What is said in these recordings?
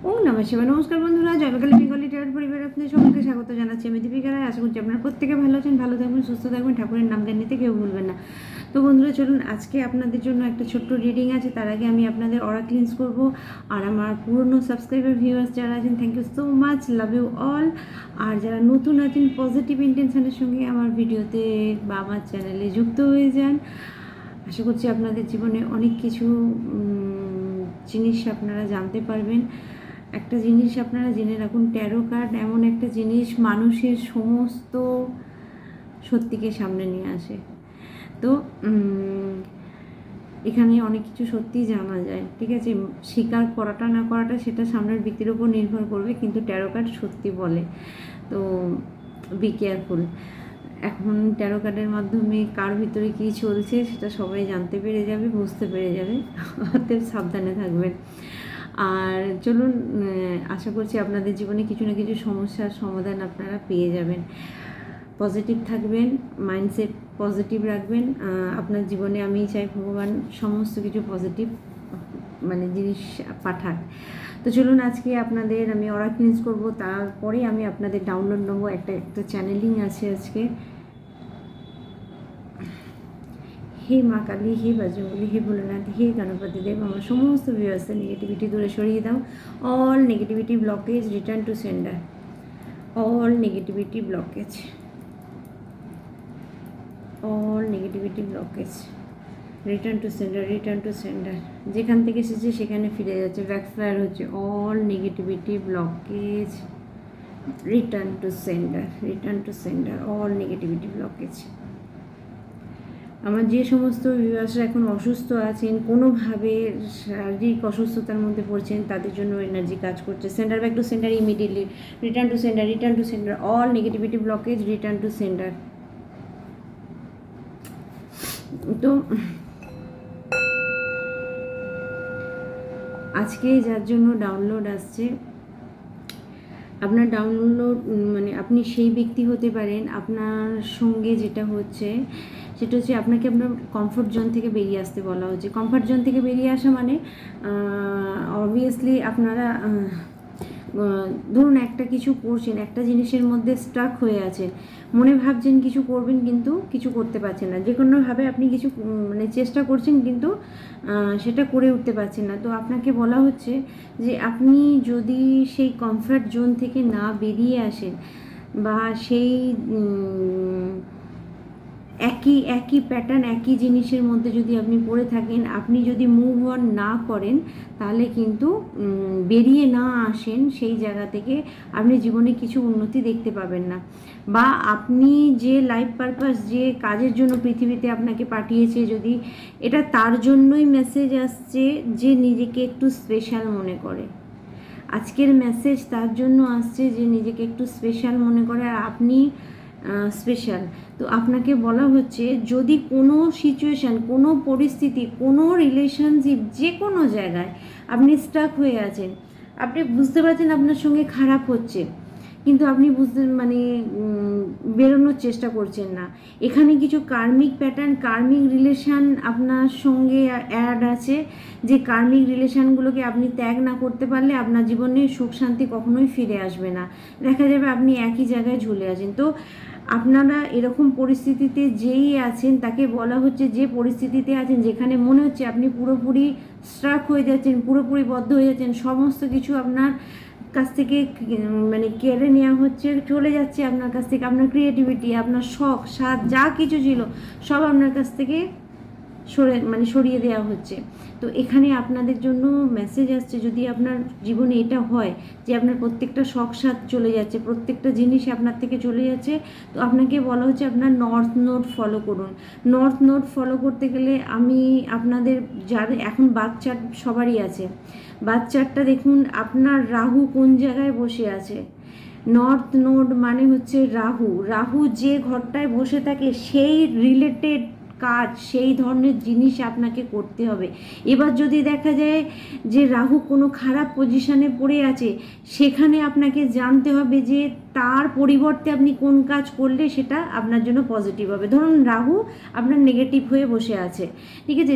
ওম নমঃ শিবায়। নমস্কার বন্ধুরা, জয়কালী বেঙ্গলি ট্যারোট পরিবারে আপনাদের সকলকে স্বাগত জানাচ্ছি। আমি দীপিকা রায়। আশা করছি আপনারা প্রত্যেকে ভালো আছেন, ভালো থাকবেন, সুস্থ থাকবেন, ঠাকুরের নাম জ্ঞান নিতে কেউ ভুলবেন না। তো বন্ধুরা চলুন, আজকে আপনাদের জন্য একটা ছোট্ট রিডিং আছে। তার আগে আমি আপনাদের অরা ক্লিনস করব। আর আমার পুরনো সাবস্ক্রাইবার ভিউয়ার্স যারা আছেন, thank you so much, love you all. আর যারা নতুন আছেন, পজিটিভ ইন্টেনশনের সঙ্গে আমার ভিডিওতে বা আমার চ্যানেলে যুক্ত হয়ে যান। আশা করছি আপনাদের জীবনে অনেক কিছু জিনিস আপনারা জানতে পারবেন। একটা জিনিস আপনারা জেনে রাখুন, ট্যারো কার্ড এমন একটা জিনিস মানুষের সমস্ত সত্যিকে সামনে নিয়ে আসে। তো এখানে অনেক কিছু সত্যিই জানা যায়, ঠিক আছে। স্বীকার করাটা না করাটা সেটা সামনের ব্যক্তির উপর নির্ভর করবে, কিন্তু ট্যারো কার্ড সত্যি বলে। তো বি কেয়ারফুল। এখন ট্যারো কার্ডের মাধ্যমে কার ভিতরে কী চলছে সেটা সবাই জানতে পেরে যাবে, বুঝতে পেরে যাবে। অতএব সাবধানে থাকবেন। আর চলুন, আশা করছি আপনাদের জীবনে কিছু না কিছু সমস্যার সমাধান আপনারা পেয়ে যাবেন। পজিটিভ থাকবেন, মাইন্ডসেট পজিটিভ রাখবেন। আপনার জীবনে আমি চাই ভগবান সমস্ত কিছু পজিটিভ জিনিস পাঠাক। তো চলুন, আজকে আপনাদের আমি অরা ক্লিনস করবো, তারপরে আমি আপনাদের ডাউনলোড নেবো। একটা চ্যানেলিং আছে আজকে। হে মা কালী, হে বজরংবলী, হে ভোলেনাথ, হে গণপতি দেব, আমার সমস্ত ভিউয়ার্সের নেগেটিভিটি দূরে সরিয়ে দাও। All negativity blockage return to sender. All negativity blockage, all negativity blockage return to sender, return to sender. যেখান থেকে এসেছে সেখানে ফিরে যাচ্ছে, ব্যাকফায়ার হচ্ছে। All negativity blockage return to sender, return to sender. All negativity blockage. আমার যে সমস্ত ভিউয়ার্সরা এখন অসুস্থ আছেন, কোনোভাবে শারীরিক অসুস্থতার মধ্যে পড়ছেন, তাদের জন্য এনার্জি কাজ করছে। Centre back to centre immediately, return to centre, return to centre. All negativity blockage return to centre. তো আজকে যার জন্য ডাউনলোড আসছে, আপনার ডাউনলোড আপনি সেই ব্যক্তি হতে পারেন। আপনার সঙ্গে যেটা হচ্ছে সেটা হচ্ছে আপনাকে আপনার কমফোর্ট জোন থেকে বেরিয়ে আসতে বলা হচ্ছে। কমফোর্ট জোন থেকে বেরিয়ে আসা অবভিয়াসলি আপনারা ধরুন একটা কিছু করছেন, একটা জিনিসের মধ্যে স্টাক হয়ে আছেন, মনে ভাবছেন কিছু করবেন কিন্তু কিছু করতে পারছেন না। যে কোনোভাবে আপনি কিছু চেষ্টা করছেন কিন্তু সেটা করে উঠতে পারছেন না। তো আপনাকে বলা হচ্ছে যে আপনি যদি সেই কমফর্ট জোন থেকে না বেরিয়ে আসেন, বা সেই একই প্যাটার্ন, একই জিনিসের মধ্যে যদি আপনি পড়ে থাকেন, আপনি যদি মুভ অন না করেন, তাহলে কিন্তু বেরিয়ে না আসেন সেই জায়গা থেকে, আপনি জীবনে কিছু উন্নতি দেখতে পাবেন না। বা আপনি যে লাইফ পারপাস, যে কাজের জন্য পৃথিবীতে আপনাকে পাঠিয়েছে, যদি এটা তার জন্যই মেসেজ আসছে যে নিজেকে একটু স্পেশাল মনে করে। আজকের মেসেজ তার জন্য আসছে যে নিজেকে একটু স্পেশাল মনে করে, আর আপনি স্পেশাল। তো আপনাকে বলা হচ্ছে, যদি কোনো সিচুয়েশান, কোনো পরিস্থিতি, কোনো রিলেশনশিপ, যে কোনো জায়গায় আপনি স্টাক হয়ে আছেন, আপনি বুঝতে পারছেন আপনার সঙ্গে খারাপ হচ্ছে, কিন্তু আপনি বেরোনোর চেষ্টা করছেন না। এখানে কিছু কার্মিক প্যাটার্ন, কার্মিক রিলেশান আপনার সঙ্গে অ্যাড আছে, যে কার্মিক রিলেশানগুলোকে আপনি ত্যাগ না করতে পারলে আপনার জীবনে সুখ শান্তি কখনোই ফিরে আসবে না। দেখা যাবে আপনি একই জায়গায় ঝুলে আছেন। তো আপনারা এরকম পরিস্থিতিতে যেই আছেন, তাকে বলা হচ্ছে, যে পরিস্থিতিতে আছেন, যেখানে মনে হচ্ছে আপনি পুরোপুরি স্ট্রাক হয়ে যাচ্ছেন, পুরোপুরি বদ্ধ হয়ে যাচ্ছেন, সমস্ত কিছু আপনার কাছ থেকে কেড়ে নেওয়া হচ্ছে, চলে যাচ্ছে আপনার কাছ থেকে। আপনার ক্রিয়েটিভিটি, আপনার শখ, স্বাদ, যা কিছু ছিল সব আপনার কাছ থেকে সরিয়ে দেওয়া হচ্ছে। তো এখানে আপনাদের জন্য মেসেজ আসছে, যদি আপনার জীবনে এটা হয় যে আপনার প্রত্যেকটা শখ স্বাদ চলে যাচ্ছে, প্রত্যেকটা জিনিস আপনার থেকে চলে যাচ্ছে, তো আপনাকে বলা হচ্ছে আপনার নর্থ নোড ফলো করুন। নর্থ নোড ফলো করতে গেলে আমি আপনাদের, যার এখন বাচ্চা সবারই আছে, বাচ্চাটা দেখুন আপনার রাহু কোন জায়গায় বসে আছে। নর্থ নোড মানে হচ্ছে রাহু। রাহু যে ঘরটায় বসে থাকে সেই রিলেটেড কাজ, সেই ধরনের জিনিস আপনাকে করতে হবে। এবার যদি দেখা যায় যে রাহু কোনো খারাপ পজিশনে পড়ে আছে, সেখানে আপনাকে জানতে হবে যে তার পরিবর্তে আপনি কোন কাজ করলে সেটা আপনার জন্য পজিটিভ হবে। ধরুন রাহু আপনার নেগেটিভ হয়ে বসে আছে, ঠিক আছে,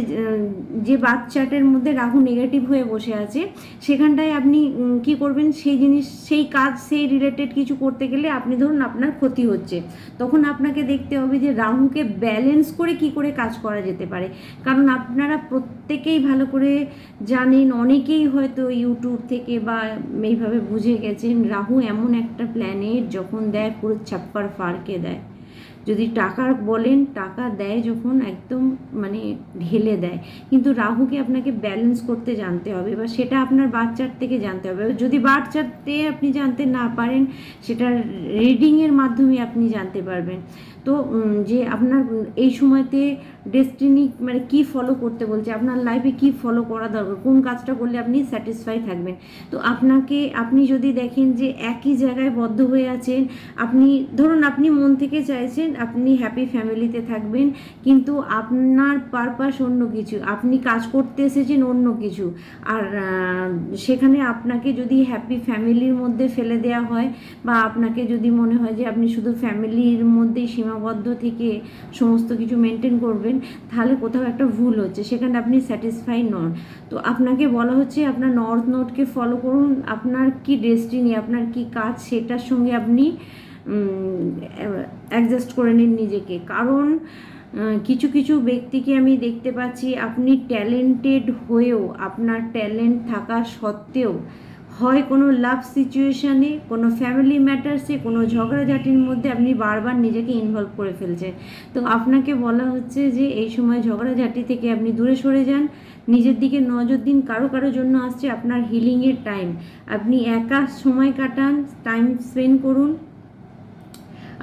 যে বার্থ চার্টের মধ্যে রাহু নেগেটিভ হয়ে বসে আছে, সেখানটায় আপনি কি করবেন, সেই জিনিস, সেই কাজ, সেই রিলেটেড কিছু করতে গেলে আপনি ধরুন আপনার ক্ষতি হচ্ছে, তখন আপনাকে দেখতে হবে যে রাহুকে ব্যালেন্স করে কি করে কাজ করা যেতে পারে। কারণ আপনারা প্রত্যেকেই ভালো করে জানেন, অনেকেই হয়তো ইউটিউব থেকে বা এইভাবে বুঝে গেছেন, রাহু এমন একটা প্ল্যানেট যখন দেয় পুরো ছাপ্পার ফাড়কে দেয়। যদি টাকার বলেন, টাকা দেয় যখন একদম মানে ঢেলে দেয়, কিন্তু রাহুকে আপনাকে ব্যালেন্স করতে জানতে হবে, বা সেটা আপনার বাচ্চার থেকে জানতে হবে। যদি বাচ্চাতে আপনি জানতে না পারেন, সেটা রিডিংয়ের মাধ্যমে আপনি জানতে পারবেন। তো যে আপনার এই সময়তে ডেস্টিনি মানে কি ফলো করতে বলছে, আপনার লাইফে কি ফলো করা দরকার, কোন কাজটা করলে আপনি স্যাটিসফাই থাকবেন। তো আপনি যদি দেখেন যে একই জায়গায় বদ্ধ হয়ে আছেন, আপনি ধরুন আপনি মন থেকে চাইছেন আপনি হ্যাপি ফ্যামিলিতে থাকবেন, কিন্তু আপনার পারপাস অন্য কিছু, আপনি কাজ করতে এসেছেন অন্য কিছু, আর সেখানে আপনাকে যদি হ্যাপি ফ্যামিলির মধ্যে ফেলে দেওয়া হয়, বা আপনাকে যদি মনে হয় যে আপনি শুধু ফ্যামিলির মধ্যেই সীমাবদ্ধ থেকে সমস্ত কিছু মেনটেন করবেন, তাহলে কোথাও একটা ভুল হচ্ছে, সেখানে আপনি স্যাটিসফাই নন। তো আপনাকে বলা হচ্ছে আপনার নর্থ নোডকে ফলো করুন, আপনার কি ডেস্টিনি, আপনার কি কাজ, সেটার সঙ্গে আপনি অ্যাডজাস্ট করে নিন নিজেকে। কারণ কিছু কিছু ব্যক্তিকে আমি দেখতে পাচ্ছি, আপনি ট্যালেন্টেড হয়েও, আপনার ট্যালেন্ট থাকা সত্ত্বেও হয় কোনো লাভ সিচুয়েশানে, কোনো ফ্যামিলি ম্যাটার্সে, কোনো ঝগড়াঝাটির মধ্যে আপনি বারবার নিজেকে ইনভলভ করে ফেলছেন। তো আপনাকে বলা হচ্ছে যে এই সময় ঝগড়াঝাটি থেকে আপনি দূরে সরে যান, নিজের দিকে নজর দিন। কারো কারো জন্য আসছে আপনার হিলিংয়ের টাইম, আপনি একা সময় কাটান, টাইম স্পেন্ড করুন,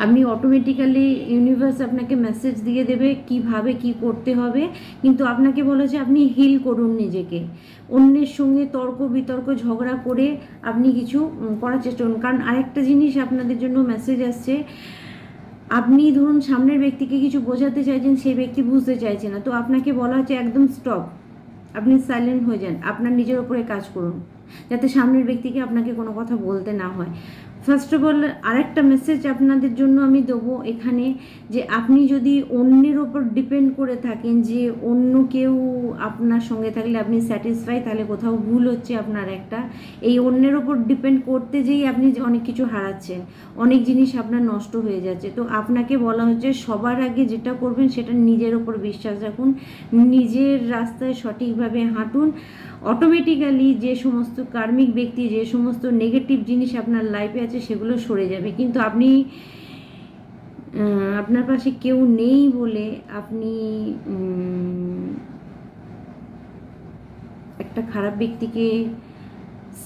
আপনি অটোমেটিক্যালি ইউনিভার্স আপনাকে মেসেজ দিয়ে দেবে কিভাবে কি করতে হবে। কিন্তু আপনাকে বলেছে আপনি হিল করুন নিজেকে, অন্যের সঙ্গে তর্ক বিতর্ক ঝগড়া করে আপনি কিছু করার চেষ্টা করুন। কারণ আরেকটা জিনিস আপনাদের জন্য মেসেজ আসছে, আপনি ধরুন সামনের ব্যক্তিকে কিছু বোঝাতে চাইছেন, সেই ব্যক্তি বুঝতে চাইছে না, তো আপনাকে বলা হচ্ছে একদম স্টপ, আপনি সাইলেন্ট হয়ে যান, আপনার নিজের ওপরে কাজ করুন, যাতে সামনের ব্যক্তিকে আপনাকে কোনো কথা বলতে না হয়। ফার্স্ট অফ অল আরেকটা মেসেজ আপনাদের জন্য আমি দেবো এখানে, যে আপনি যদি অন্যের ওপর ডিপেন্ড করে থাকেন, যে অন্য কেউ আপনার সঙ্গে থাকলে আপনি স্যাটিসফাই, তাহলে কোথাও ভুল হচ্ছে আপনার একটা। এই অন্যের ওপর ডিপেন্ড করতে যেই আপনি অনেক কিছু হারাচ্ছেন, অনেক জিনিস আপনার নষ্ট হয়ে যাচ্ছে। তো আপনাকে বলা হচ্ছে সবার আগে যেটা করবেন সেটা নিজের ওপর বিশ্বাস রাখুন, নিজের রাস্তায় সঠিকভাবে হাঁটুন, অটোমেটিক্যালি যে সমস্ত কার্মিক ব্যক্তি, যে সমস্ত নেগেটিভ জিনিস আপনার লাইফে আছে সেগুলো সরে যাবে। কিন্তু আপনি আপনার পাশে কেউ নেই বলে আপনি একটা খারাপ ব্যক্তিকে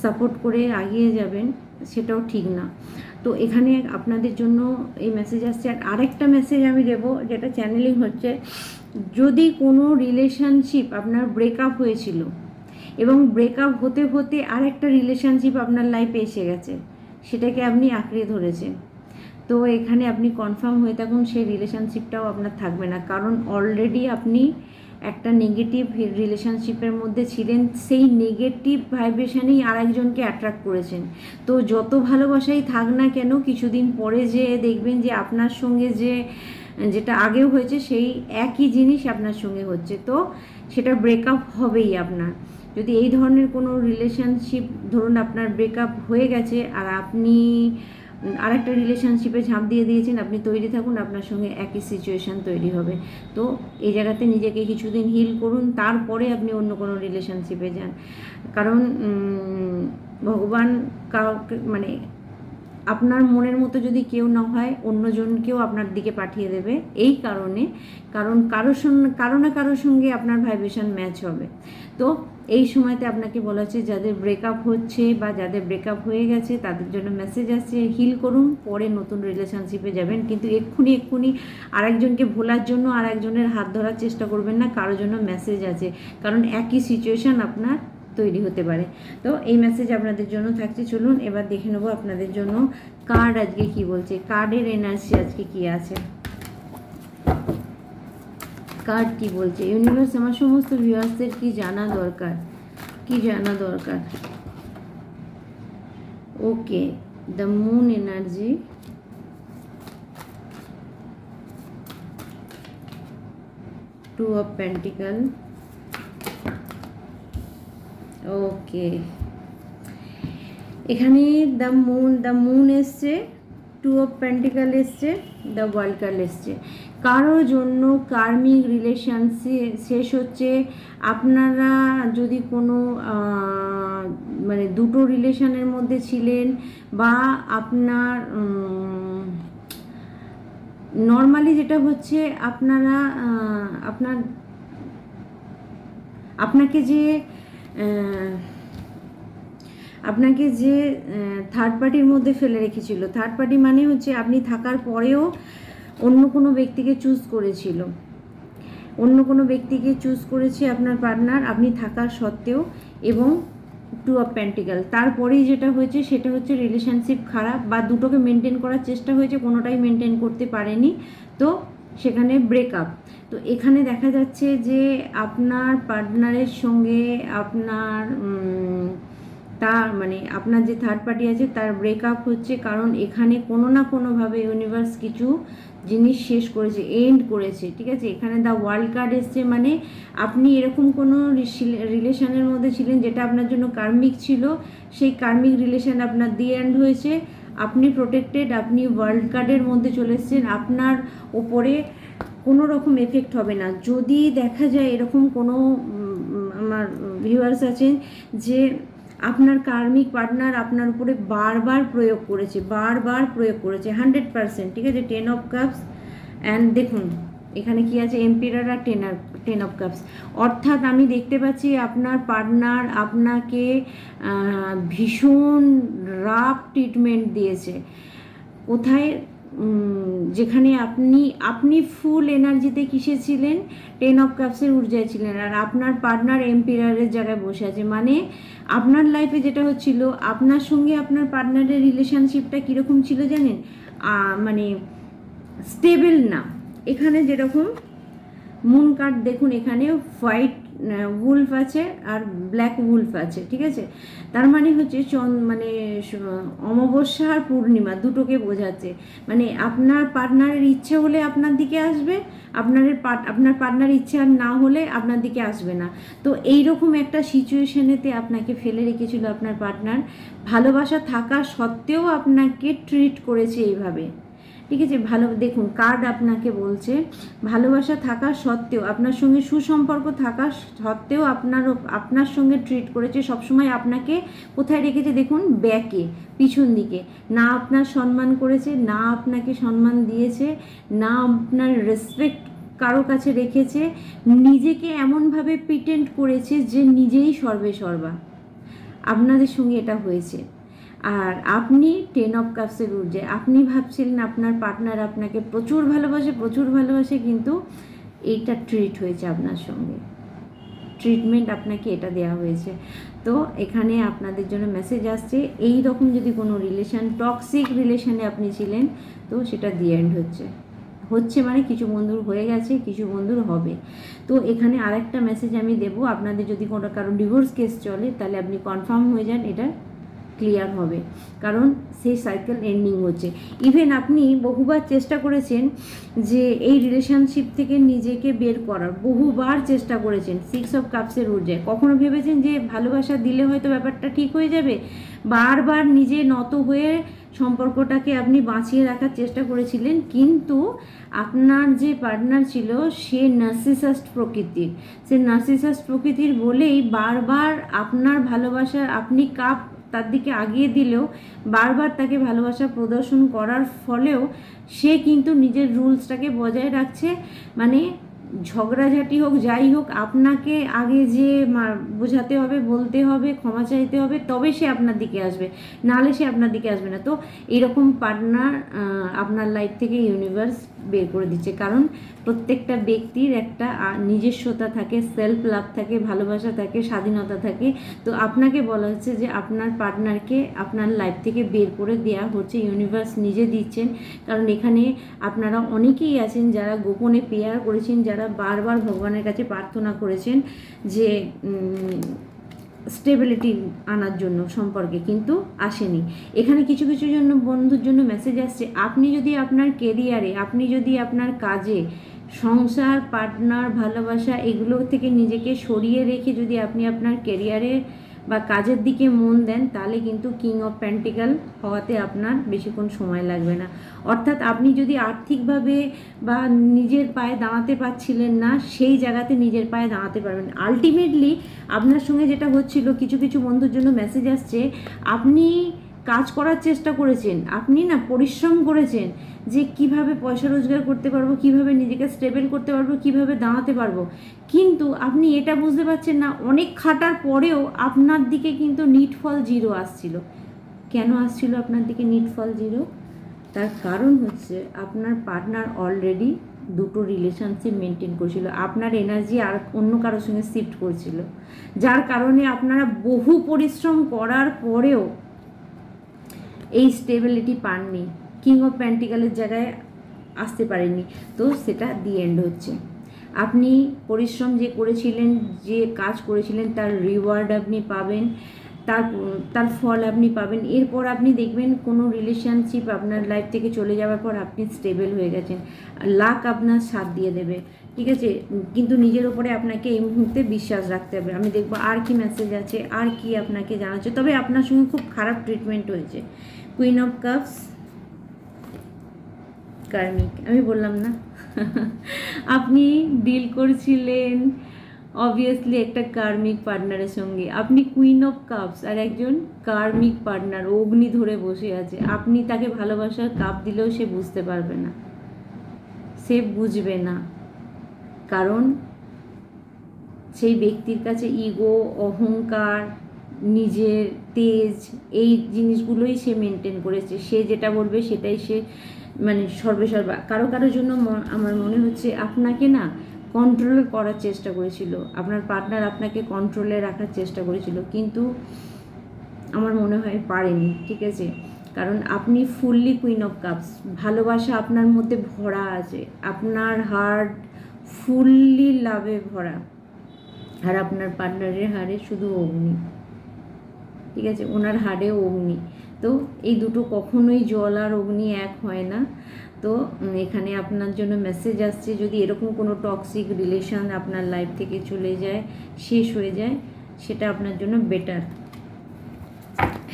সাপোর্ট করে এগিয়ে যাবেন, সেটাও ঠিক না। তো এখানে আপনাদের জন্য এই মেসেজ আসছে। আর আরেকটা মেসেজ আমি দেবো, যেটা চ্যানেলিং হচ্ছে, যদি কোনো রিলেশনশিপ আপনার ব্রেকআপ হয়েছিল এবং ব্রেকআপ হতে হতে আরেকটা রিলেশনশিপ আপনার লাইফে এসে গেছে, সেটাকে আপনি আঁকড়ে ধরেছেন, তো এখানে আপনি কনফার্ম হয়ে থাকুন সেই রিলেশনশিপটাও আপনার থাকবে না। কারণ অলরেডি আপনি একটা নেগেটিভ রিলেশনশিপের মধ্যে ছিলেন, সেই নেগেটিভ ভাইব্রেশনেই আরেকজনকে অ্যাট্রাক্ট করেছেন। তো যত ভালোবাসাই থাক না কেন, কিছুদিন পরে যে দেখবেন যে আপনার সঙ্গে যেটা আগেও হয়েছে সেই একই জিনিস আপনার সঙ্গে হচ্ছে, তো সেটা ব্রেকআপ হবেই আপনার। যদি এই ধরনের কোনো রিলেশনশিপ ধরুন আপনার ব্রেকআপ হয়ে গেছে আর আপনি আরেকটা রিলেশনশিপে ঝাঁপ দিয়ে দিয়েছেন, আপনি তৈরি থাকুন, আপনার সঙ্গে একই সিচুয়েশান তৈরি হবে। তো এই জায়গাতে নিজেকে কিছুদিন হিল করুন, তারপরে আপনি অন্য কোনো রিলেশনশিপে যান। কারণ ভগবান কাউকে মানে আপনার মনের মতো যদি কেউ না হয়, অন্যজনকেও আপনার দিকে পাঠিয়ে দেবে, এই কারণে, কারণ কারো না কারোর সঙ্গে আপনার ভাইব্রেশন ম্যাচ হবে। তো এই সময়তে আপনাকে বলা হচ্ছে যাদের ব্রেকআপ হচ্ছে বা যাদের ব্রেকআপ হয়ে গেছে তাদের জন্য মেসেজ আছে, হিল করুন, পরে নতুন রিলেশনশিপে যাবেন। কিন্তু এক্ষুনি আরেকজনকে ভোলার জন্য আরেকজনের হাত ধরার চেষ্টা করবেন না, কারোর জন্য মেসেজ আছে, কারণ একই সিচুয়েশান আপনার তৈরি হতে পারে। তো এই মেসেজ আপনাদের জন্য থাকছে। চলুন এবার দেখে নেবো আপনাদের জন্য কার্ড আজকে কি বলছে, কার্ডের এনার্জি আজকে কি আছে, কার্ড কি বলছে। ইউনিভার্স আমার সমস্ত ভিউয়ার্সদের কি জানা দরকার, কি জানা দরকার। Okay, the moon energy, two of pentacle. Okay, এখানে দ্য মুন এসছে, টু অফ পেন্টিকল এসছে, দ্য ওয়ার্ল্ড কার্ড এসছে। কারোর জন্য কার্মিক রিলেশন শেষ হচ্ছে। আপনারা যদি কোনো মানে দুটো রিলেশনের মধ্যে ছিলেন, বা আপনার নর্মালি যেটা হচ্ছে আপনারা আপনাকে যে থার্ড পার্টির মধ্যে ফেলে রেখেছিল, থার্ড পার্টি মানে হচ্ছে আপনি থাকার পরেও অন্য কোনো ব্যক্তিকে চুজ করেছিল, অন্য কোনো ব্যক্তিকে চুজ করেছে আপনার পার্টনার আপনি থাকার সত্ত্বেও, এবং টু অফ পেন্টিকল। তারপরেই যেটা হয়েছে সেটা হচ্ছে রিলেশনশিপ খারাপ, বা দুটোকে মেনটেন করার চেষ্টা হয়েছে, কোনোটাই মেনটেন করতে পারেনি, তো সেখানে ব্রেকআপ। তো এখানে দেখা যাচ্ছে যে আপনার পার্টনারের সঙ্গে আপনার তার মানে আপনার যে থার্ড পার্টি আছে তার ব্রেকআপ হচ্ছে, কারণ এখানে কোনো না কোনোভাবে ইউনিভার্স কিছু জিনিস শেষ করেছে, এন্ড করেছে, ঠিক আছে। এখানে দ্য ওয়ার্ল্ড কার্ড এসছে, মানে আপনি এরকম কোনো রিলেশনের মধ্যে ছিলেন যেটা আপনার জন্য কার্মিক ছিল, সেই কার্মিক রিলেশন আপনার দি এন্ড হয়েছে, আপনি প্রোটেক্টেড, আপনি ওয়ার্ল্ড কার্ডের মধ্যে চলে এসেছেন, আপনার ওপরে কোনো রকম এফেক্ট হবে না। যদি দেখা যায় এরকম কোনো আমার ভিউয়ার্স আছেন যে আপনার কার্মিক পার্টনার আপনার উপরে বারবার প্রয়োগ করেছে, 100%, ঠিক আছে। 10 অফ কাপস অ্যান্ড দেখুন এখানে কি আছে, এম্পিরার আর 10 অফ কাপস। অর্থাৎ আমি দেখতে পাচ্ছি আপনার পার্টনার আপনাকে ভীষণ রাফ ট্রিটমেন্ট দিয়েছে। কোথায়? যেখানে আপনি ফুল এনার্জিতে কিসে ছিলেন, 10 অফ কাপসের ঊর্জায় ছিলেন, আর আপনার পার্টনার এম্পিরারের জায়গায় বসে আছে। মানে আপনার লাইফে যেটা হচ্ছিল, আপনার সঙ্গে আপনার পার্টনারের রিলেশনশিপটা কীরকম ছিল জানেন, মানে স্টেবল না। এখানে যেরকম মুন কার্ড দেখুন, এখানে হোয়াইট উলফ আছে আর ব্ল্যাক উলফ আছে, ঠিক আছে। তার মানে হচ্ছে মানে অমাবস্যা আর পূর্ণিমা দুটোকে বোঝাচ্ছে। মানে আপনার পার্টনারের ইচ্ছে হলে আপনার দিকে আসবে, আপনার পার্টনার ইচ্ছে আর না হলে আপনার দিকে আসবে না। তো এইরকম একটা সিচুয়েশনেতে আপনাকে ফেলে রেখেছিল আপনার পার্টনার, ভালোবাসা থাকা সত্ত্বেও আপনাকে ট্রিট করেছে এইভাবে, ঠিক আছে। দেখুন কার্ড আপনাকে বলছে ভালোবাসা থাকা সত্ত্বেও, আপনার সঙ্গে সুসম্পর্ক থাকা সত্ত্বেও আপনার সঙ্গে ট্রিট করেছে সবসময়। আপনাকে কোথায় রেখেছে দেখুন, ব্যাকে, পিছন দিকে, না আপনার সম্মান করেছে, না আপনাকে সম্মান দিয়েছে, না আপনার রেসপেক্ট কারো কাছে রেখেছে, নিজেকে এমনভাবে প্রিটেন্ড করেছে যে নিজেই সর্বে সর্বা। আপনাদের সঙ্গে এটা হয়েছে। আর আপনি 10 অফ কাপসের ঊর্ধ্বে, আপনি ভাবছিলেন আপনার পার্টনার আপনাকে প্রচুর ভালোবাসে, কিন্তু এইটা ট্রিট হয়েছে আপনার সঙ্গে, ট্রিটমেন্ট আপনাকে এটা দেওয়া হয়েছে। তো এখানে আপনাদের জন্য মেসেজ আসছে, এই রকম যদি কোনো টক্সিক রিলেশনে আপনি ছিলেন, তো সেটা দি এন্ড হচ্ছে মানে কিছু বন্ধুর হয়ে গেছে, কিছু বন্ধুর হবে। তো এখানে আরেকটা মেসেজ আমি দেবো, আপনাদের যদি কোনো কারো ডিভোর্স কেস চলে তাহলে আপনি কনফার্ম হয়ে যান, এটা ক্লিয়ার হবে, কারণ সেই সাইকেল এন্ডিং হচ্ছে। ইভেন আপনি বহুবার চেষ্টা করেছেন যে এই রিলেশনশিপ থেকে নিজেকে বের করার, বহুবার চেষ্টা করেছেন। 6 অফ কাপসের ঊর্ধ্বে কখনো ভেবেছেন যে ভালোবাসা দিলে হয়তো ব্যাপারটা ঠিক হয়ে যাবে, বারবার নিজে নত হয়ে সম্পর্কটাকে আপনি বাঁচিয়ে রাখার চেষ্টা করেছিলেন, কিন্তু আপনার যে পার্টনার ছিল সে নার্সিসিস্ট প্রকৃতির বলেই বারবার আপনার ভালোবাসা আপনি তার দিকে আগিয়ে দিলেও, বারবার তাকে ভালোবাসা প্রদর্শন করার ফলেও সে কিন্তু নিজের রুলসটাকে বজায় রাখছে। মানে ঝগড়াঝাটি হোক, যাই হোক, আপনাকে আগে যে বোঝাতে হবে, বলতে হবে, ক্ষমা চাইতে হবে, তবে সে আপনার দিকে আসবে, নাহলে সে আপনার দিকে আসবে না। তো এরকম পার্টনার আপনার লাইফ থেকে ইউনিভার্স বের করে দিচ্ছে, কারণ প্রত্যেকটা ব্যক্তির একটা নিজস্বতা থাকে, সেলফ লাভ থাকে, ভালোবাসা থাকে, স্বাধীনতা থাকে। তো আপনাকে বলা হচ্ছে যে আপনার পার্টনারকে আপনার লাইফ থেকে বের করে দেওয়া হচ্ছে, ইউনিভার্স নিজে দিচ্ছেন। কারণ এখানে আপনারা অনেকেই আছেন যারা গোপনে প্রেয়ার করেছেন, যারা বারবার ভগবানের কাছে প্রার্থনা করেছেন যে স্টেবিলিটি আনার জন্য সম্পর্কে, কিন্তু আসেনি। এখানে কিছু কিছু জন্য বন্ধুর জন্য মেসেজ আসছে, আপনি যদি আপনার কেরিয়ারে, আপনি যদি আপনার কাজে, সংসার, পার্টনার, ভালোবাসা এগুলো থেকে নিজেকে সরিয়ে রেখে যদি আপনি আপনার কেরিয়ারে বা কাজের দিকে মন দেন, তাহলে কিন্তু কিং অফ পেন্টিক্যাল হওয়াতে আপনার বেশিক্ষণ সময় লাগবে না। অর্থাৎ আপনি যদি আর্থিকভাবে বা নিজের পায়ে দাঁড়াতে পারছিলেন না, সেই জায়গাতে নিজের পায়ে দাঁড়াতে পারবেন। আলটিমেটলি আপনার সঙ্গে যেটা হচ্ছিল, কিছু কিছু বন্ধুর জন্য মেসেজ আসছে, আপনি কাজ করার চেষ্টা করেছেন, আপনি না পরিশ্রম করেছেন যে কিভাবে পয়সা রোজগার করতে পারবো, কিভাবে নিজেকে স্টেবল করতে পারবো, কিভাবে দাঁড়াতে পারবো, কিন্তু আপনি এটা বুঝতে পারছেন না, অনেক খাটার পরেও আপনার দিকে কিন্তু নিটফল 0 আসছিল। কেন আসছিল আপনার দিকে নিটফল 0? তার কারণ হচ্ছে আপনার পার্টনার অলরেডি দুটো রিলেশনশিপ মেনটেন করছিল, আপনার এনার্জি আর অন্য কারোর সঙ্গে শিফট করছিল, যার কারণে আপনারা বহু পরিশ্রম করার পরেও এই স্টেবিলিটি পাননি, কিং অফ পেন্টিক্যালের জায়গায় আসতে পারেননি। তো সেটা দি এন্ড হচ্ছে। আপনি পরিশ্রম যে করেছিলেন, যে কাজ করেছিলেন, তার রিওয়ার্ড আপনি পাবেন, তার তার ফল আপনি পাবেন। এরপর আপনি দেখবেন কোনো রিলেশনশিপ আপনার লাইফ থেকে চলে যাওয়ার পর আপনি স্টেবল হয়ে গেছেন, লাক আপনার সাথ দিয়ে দেবে, ঠিক আছে। কিন্তু নিজের ওপরে আপনাকে এই মুহূর্তে বিশ্বাস রাখতে হবে। আমি দেখবো আর কি মেসেজ আছে, আর কি আপনাকে জানাচ্ছে। তবে আপনার সঙ্গে খুব খারাপ ট্রিটমেন্ট হয়েছে। কুইন অফ কাপস, কার্মিক, আমি বললাম না আপনি ডিল করছিলেন অবভিয়াসলি একটা কার্মিক পার্টনারের সঙ্গে। আপনি কুইন অফ কাপস আর একজন কার্মিক পার্টনার অগ্নি ধরে বসে আছে। আপনি তাকে ভালোবাসার কাপ দিলেও সে বুঝতে পারবে না, সে বুঝবে না, কারণ সেই ব্যক্তির কাছে ইগো, অহংকার, নিজের তেজ, এই জিনিসগুলোই সে মেনটেন করেছে। সে যেটা বলবে সেটাই সে মানে সর্বেসর্বা। কারো কারোর জন্য আমার মনে হচ্ছে আপনাকে না কন্ট্রোল করার চেষ্টা করেছিল, আপনার পার্টনার আপনাকে কন্ট্রোলে রাখার চেষ্টা করেছিল, কিন্তু আমার মনে হয় পারেনি, ঠিক আছে। কারণ আপনি ফুললি কুইন অফ কাপস, ভালোবাসা আপনার মধ্যে ভরা আছে, আপনার হার্ট ফুললি লাভে ভরা, আর আপনার পার্টনারের হাড়ে শুধু অগ্নি, ঠিক আছে, ওনার হাড়েও অগ্নি। তো এই দুটো কখনোই জল আর অগ্নি এক হয় না। তো এখানে আপনার জন্য মেসেজ আসছে, যদি এরকম কোনো টক্সিক রিলেশন আপনার লাইফ থেকে চলে যায়, শেষ হয়ে যায়, সেটা আপনার জন্য বেটার।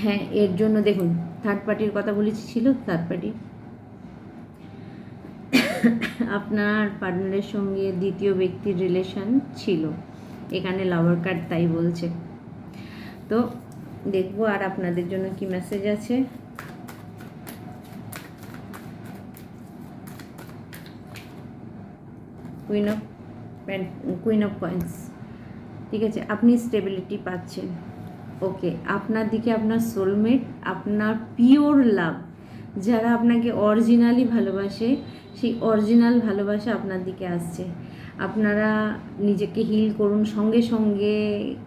হ্যাঁ, এর জন্য দেখুন থার্ড পার্টির কথা বলেছি, ছিল থার্ড পার্টি, আপনার পার্টনারের সঙ্গে দ্বিতীয় ব্যক্তির রিলেশন ছিল, এখানে লাভার কার্ড তাই বলছে। তো দেখবো আর আপনাদের জন্য কি মেসেজ আছে। কুইন অফ কয়েন্স, ঠিক আছে, আপনি স্টেবিলিটি পাচ্ছেন, ওকে। আপনার দিকে আপনার সোলমেট, আপনার পিওর লাভ, যারা আপনাকে অরিজিনালি ভালোবাসে, সেই অরিজিনাল ভালোবাসা আপনার দিকে আসছে। আপনারা নিজেকে হিল করুন, সঙ্গে সঙ্গে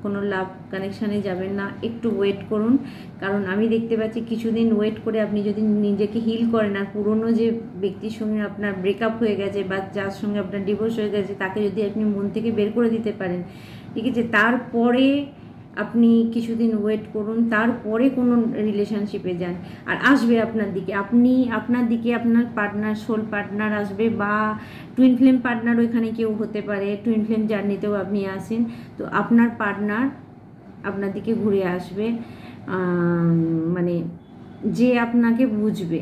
কোনো লাভ কানেকশানে যাবেন না, একটু ওয়েট করুন। কারণ আমি দেখতে পাচ্ছি কিছুদিন ওয়েট করে আপনি যদি নিজেকে হিল করেন, আর পুরনো যে ব্যক্তির সঙ্গে আপনার ব্রেকআপ হয়ে গেছে বা যার সঙ্গে আপনার ডিভোর্স হয়ে গেছে, তাকে যদি আপনি মন থেকে বের করে দিতে পারেন, ঠিক আছে, তারপরে আপনি কিছুদিন ওয়েট করুন, তারপরে কোনো রিলেশনশিপে যান, আর আসবে আপনার দিকে। আপনার দিকে আপনার পার্টনার, সোল পার্টনার আসবে, বা টুইন ফ্লেম পার্টনার ওইখানে কেউ হতে পারে, টুইন ফ্লেম জার্নিতেও আপনি আসেন। তো আপনার পার্টনার আপনার দিকে ঘুরে আসবে, মানে যে আপনাকে বুঝবে।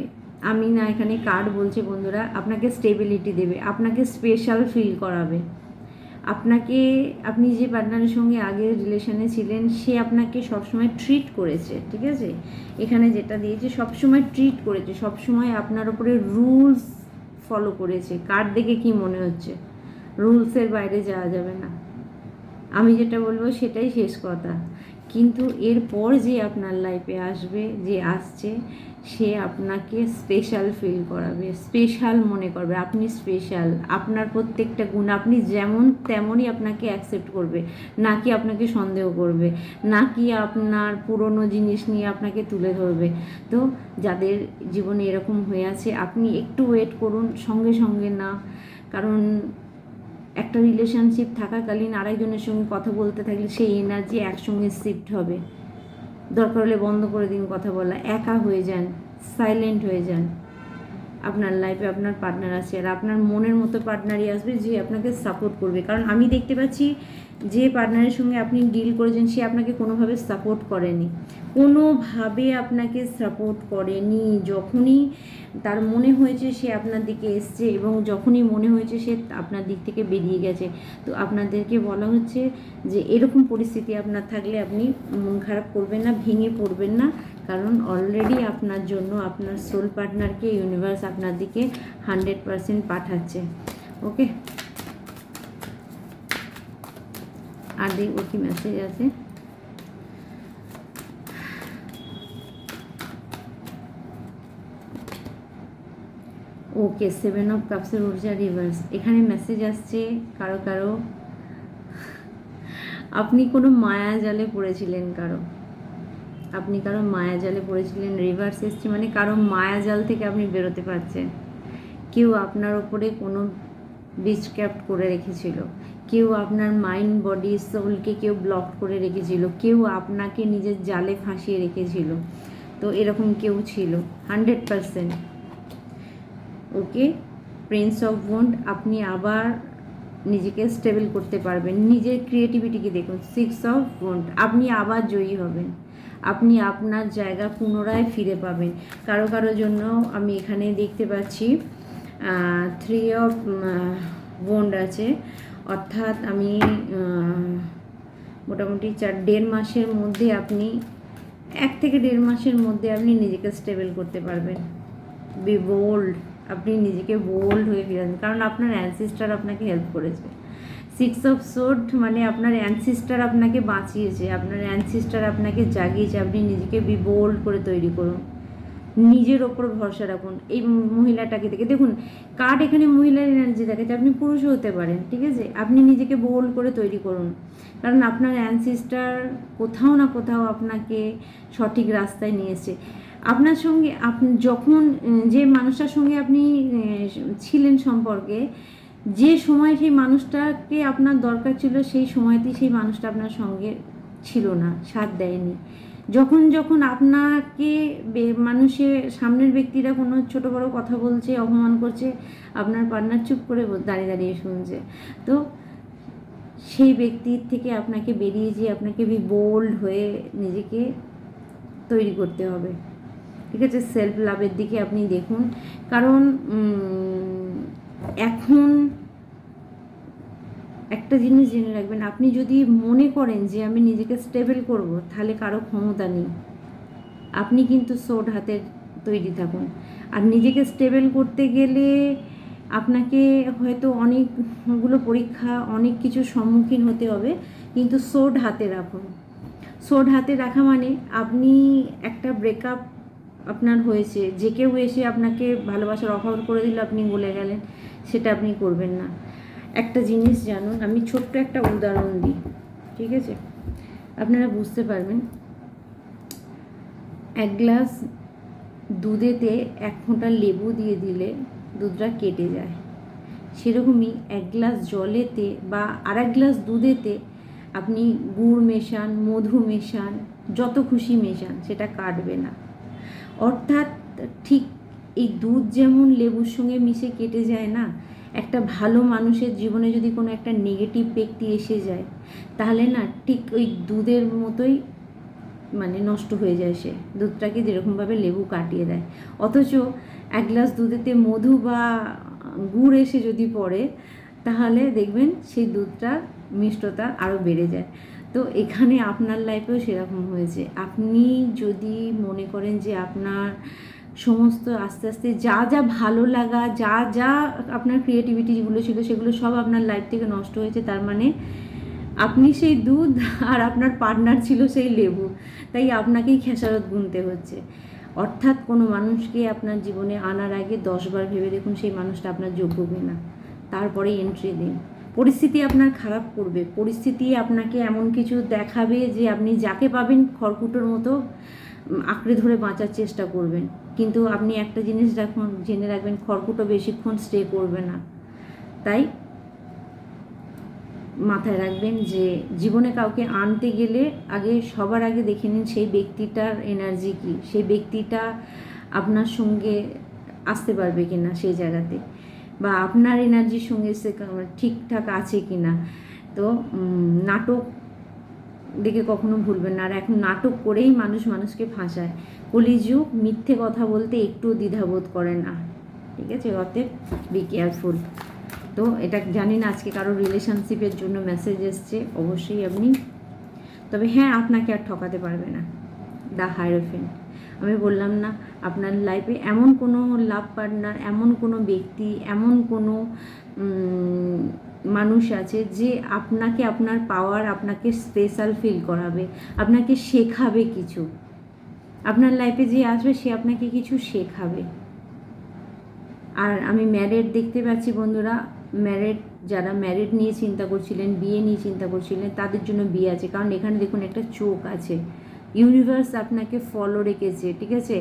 আমি না, এখানে কার্ড বলছে বন্ধুরা, আপনাকে স্টেবিলিটি দেবে, আপনাকে স্পেশাল ফিল করাবে। আপনাকে, আপনি যে পার্টনারের সঙ্গে আগে রিলেশনে ছিলেন, সে আপনাকে সবসময় ট্রিট করেছে, ঠিক আছে, এখানে যেটা দিয়েছে সবসময় ট্রিট করেছে, সবসময় আপনার উপরে রুলস ফলো করেছে। কার্ড দেখে কি মনে হচ্ছে? রুলসের বাইরে যাওয়া যাবে না, আমি যেটা বলবো সেটাই শেষ কথা। কিন্তু এরপর যে আপনার লাইফে আসবে, যে আসছে, সে আপনাকে স্পেশাল ফিল করাবে, স্পেশাল মনে করবে, আপনি স্পেশাল, আপনার প্রত্যেকটা গুণ, আপনি যেমন তেমনই আপনাকে অ্যাকসেপ্ট করবে, না কি আপনাকে সন্দেহ করবে, না কি আপনার পুরনো জিনিস নিয়ে আপনাকে তুলে ধরবে। তো যাদের জীবনে এরকম হয়ে আছে, আপনি একটু ওয়েট করুন, সঙ্গে সঙ্গে না, কারণ একটা রিলেশনশিপ থাকাকালীন আরেকজনের সঙ্গে কথা বলতে থাকলে সেই এনার্জি একসঙ্গে শিফট হবে। দরকার হলে বন্ধ করে দিন কথা বলা, একা হয়ে যান, সাইলেন্ট হয়ে যান। আপনার লাইফে আপনার পার্টনার আছে, আর আপনার মনের মতো পার্টনারই আসবে যে আপনাকে সাপোর্ট করবে। কারণ আমি দেখতে পাচ্ছি যে পার্টনারের সঙ্গে আপনি ডিল করেছেন সে আপনাকে কোনোভাবে সাপোর্ট করেনি, কোনোভাবে আপনাকে সাপোর্ট করেনি। যখনই তার মনে হয়েছে সে আপনার দিকে এসছে এবং যখনই মনে হয়েছে সে আপনার দিক থেকে বেরিয়ে গেছে। তো আপনাদেরকে বলা হচ্ছে যে এরকম পরিস্থিতি আপনার থাকলে আপনি মন খারাপ করবেন না, ভেঙে পড়বেন না, কারণ অলরেডি আপনার জন্য আপনার সোল পার্টনারকে ইউনিভার্স আপনার দিকে 100% পাঠাচ্ছে। ওকে, আর দেখব কি মেসেজ আছে। ওকে, 7 অফ কাপসের ঊর্জা রিভার্স। এখানে মেসেজ আসছে কারো কারো আপনি কোনো মায়া জালে পড়েছিলেন, আপনি কারো মায়া জালে পড়েছিলেন। রিভার্স এসছে মানে কারো মায়া জাল থেকে আপনি বেরোতে পারছেন। কেউ আপনার ওপরে কোনো ডিসক্যাপ্ট করে রেখেছিল, কেউ আপনার মাইন্ড বডি সোলকে কেউ ব্লক করে রেখেছিল, কেউ আপনাকে নিজের জালে ফাঁসিয়ে রেখেছিল। তো এরকম কেউ ছিল 100%। ওকে, প্রিন্স অফ ওয়ান্ড, আপনি আবার নিজেকে স্টেবল করতে পারবেন। নিজের ক্রিয়েটিভিটিকে দেখুন, 6 অফ ওয়ান্ড, আপনি আবার জয়ী হবেন, আপনি আপনার জায়গা পুনরায় ফিরে পাবেন। কারো কারো জন্য আমি এখানে দেখতে পাচ্ছি 3 অফ ওয়ান্ড আছে, অর্থাৎ আমি মোটামুটি 1.5 মাসের মধ্যে আপনি 1 থেকে 1.5 মাসের মধ্যে আপনি নিজেকে স্টেবল করতে পারবেন। বি বোল্ড, আপনি নিজেকে বোল্ড হয়ে ফিরে আসবেন, কারণ আপনার অ্যানসিস্টার আপনাকে হেল্প করেছে। 6 অফ সোর্ড মানে আপনার অ্যানসিস্টার আপনাকে বাঁচিয়েছে, আপনার অ্যানসিস্টার আপনাকে জাগিয়েছে। আপনি নিজেকে বি বোল্ড করে তৈরি করুন, নিজের ওপর ভরসা রাখুন। এই মহিলাটাকে দেখে দেখুন, কার্ড এখানে মহিলার এনার্জি দেখাচ্ছে, আপনি পুরুষও হতে পারেন, ঠিক আছে। আপনি নিজেকে বোল্ড করে তৈরি করুন, কারণ আপনার অ্যানসিস্টার কোথাও না কোথাও আপনাকে সঠিক রাস্তায় নিয়ে এসেছে। আপনার সঙ্গে আপনি যখন যে মানুষটার সঙ্গে আপনি ছিলেন সম্পর্কে, যে সময় সেই মানুষটাকে আপনার দরকার ছিল সেই সময়তেই সেই মানুষটা আপনার সঙ্গে ছিল না, সাথ দেয়নি। যখন যখন আপনাকে মানুষের সামনের ব্যক্তিরা কোনো ছোট বড় কথা বলছে, অপমান করছে, আপনার পার্টনার চুপ করে দাঁড়িয়ে দাঁড়িয়ে শুনছে। তো সেই ব্যক্তির থেকে আপনাকে বেরিয়ে যেয়ে আপনাকে বি বোল্ড হয়ে নিজেকে তৈরি করতে হবে, ঠিক আছে। সেলফ লাভের দিকে আপনি দেখুন, কারণ এখন একটা জিনিস জেনে রাখবেন, আপনি যদি মনে করেন যে আমি নিজেকে স্টেবল করব, তাহলে কারো ক্ষমতা নেই। আপনি কিন্তু সোড হাতে তৈরি থাকুন। আর নিজেকে স্টেবল করতে গেলে আপনাকে হয়তো অনেকগুলো পরীক্ষা, অনেক কিছু সম্মুখীন হতে হবে, কিন্তু সোড হাতে রাখুন। সোড হাতে রাখা মানে আপনি একটা ব্রেকআপ আপনার হয়েছে, যে কেউ এসে আপনাকে ভালোবাসার অফার করে দিল, আপনি গলে গেলেন, সেটা আপনি করবেন না। একটা জিনিস জানুন, আমি ছোট্ট একটা উদাহরণ দিই, ঠিক আছে, আপনারা বুঝতে পারবেন। 1 গ্লাস দুধেতে 1 ফোঁটা লেবু দিয়ে দিলে দুধটা কেটে যায়, সেরকমই 1 গ্লাস জলেতে বা আরেক গ্লাস দুধেতে আপনি গুড় মেশান, মধু মেশান, যত খুশি মেশান, সেটা কাটবে না। অর্থাৎ ঠিক এই দুধ যেমন লেবুর সঙ্গে মিশে কেটে যায় না, একটা ভালো মানুষের জীবনে যদি কোনো একটা নেগেটিভ ব্যক্তি এসে যায়, তাহলে না ঠিক ওই দুধের মতোই মানে নষ্ট হয়ে যায় সে, দুধটাকে যেরকমভাবে লেবু কাটিয়ে দেয়। অথচ 1 গ্লাস দুধেতে মধু বা গুড় এসে যদি পড়ে, তাহলে দেখবেন সেই দুধটার মিষ্টতা আরও বেড়ে যায়। তো এখানে আপনার লাইফেও সেরকম হয়েছে। আপনি যদি মনে করেন যে আপনার সমস্ত আস্তে আস্তে যা যা ভালো লাগা, যা যা আপনার ক্রিয়েটিভিটি যেগুলো ছিল, সেগুলো সব আপনার লাইফ থেকে নষ্ট হয়েছে, তার মানে আপনি সেই দুধ আর আপনার পার্টনার ছিল সেই লেবু, তাই আপনাকেই খেসারত গুনতে হচ্ছে। অর্থাৎ কোনো মানুষকে আপনার জীবনে আনার আগে 10 বার ভেবে দেখুন সেই মানুষটা আপনার যোগ্য কিনা, তারপরে এন্ট্রি দিন। পরিস্থিতি আপনার খারাপ করবে, পরিস্থিতি আপনাকে এমন কিছু দেখাবে যে আপনি যাকে পাবেন খড়কুটোর মতো আঁকড়ে ধরে বাঁচার চেষ্টা করবেন, কিন্তু আপনি একটা জিনিস জেনে রাখবেন, খড়কুটো বেশিক্ষণ স্টে করবে না। তাই মাথায় রাখবেন যে জীবনে কাউকে আনতে গেলে আগে সবার আগে দেখে নিন সেই ব্যক্তিটার এনার্জি কী, সেই ব্যক্তিটা আপনার সঙ্গে আসতে পারবে কি না সেই জায়গাতে, বা আপনার এনার্জির সঙ্গে সে ঠিকঠাক আছে কি না। তো নাটক দেখে কখনো ভুলবেন না। আর এখন নাটক করেই মানুষ মানুষকে ফাঁসায়। কলিযুগ, মিথ্যে কথা বলতে একটু দ্বিধাবোধ করে না, ঠিক আছে? অতএব বি কেয়ারফুল। তো এটা জানি না আজকে কারো রিলেশনশিপের জন্য মেসেজ এসছে, অবশ্যই আপনি, তবে হ্যাঁ আপনাকে আর ঠকাতে পারবে না দ্য হায়েরোফেন্ট। আমি বললাম না আপনার লাইফে এমন কোনো লাভ পার্টনার, এমন কোনো ব্যক্তি, এমন কোনো মানুষ আছে যে আপনাকে আপনার পাওয়ার, আপনাকে স্পেশাল ফিল করাবে, আপনাকে শেখাবে কিছু। আপনার লাইফে যে আসবে সে আপনাকে কিছু শেখাবে। আর আমি ম্যারেড দেখতে পাচ্ছি বন্ধুরা, ম্যারেড যারা ম্যারেড নিয়ে চিন্তা করছিলেন, বিয়ে নিয়ে চিন্তা করছিলেন, তাদের জন্য বিয়ে আছে। কারণ এখানে দেখুন একটা চোখ আছে, ইউনিভার্স আপনাকে ফলো রেখেছে, ঠিক আছে?